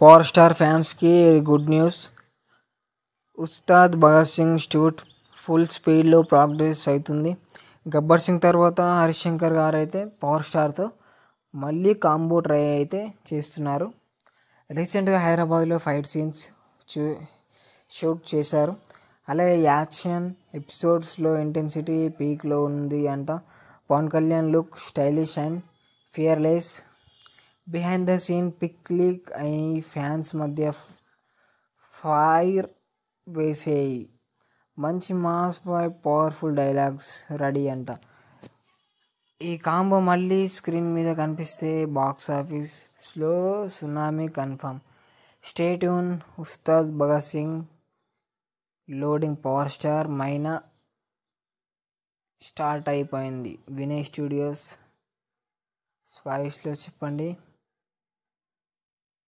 Power star ఫ్యాన్స్కి good news. Ustaad Bhagat Singh shoot full స్పీడ్లో progress అవుతుంది. గబ్బర్ సింగ్ తర్వాత హరీష్ శంకర్ గారు అయితే పవర్ స్టార్తో మళ్ళీ కాంబో ట్రై అయితే చేస్తున్నారు. రీసెంట్గా హైదరాబాద్లో ఫైట్ సీన్స్ షూట్ చేశారు. అలాగే యాక్షన్ ఎపిసోడ్స్లో ఇంటెన్సిటీ పీక్లో ఉంది అంట. Pawan Kalyan look stylish and fearless. Behind the scene pic leak అయి ఫ్యాన్స్ మధ్య ఫైర్ వేసేయి. మంచి mass vibe powerful dialogues ready అంట. ఈ కాంబో మళ్ళీ స్క్రీన్ మీద కనిపిస్తే బాక్స్ ఆఫీస్లో tsunami confirm. Stay tune. Ustaad Bhagat Singh loading power star మైనా స్టార్ట్ అయిపోయింది. వినయ్ స్టూడియోస్ వాయిస్లో చెప్పండి.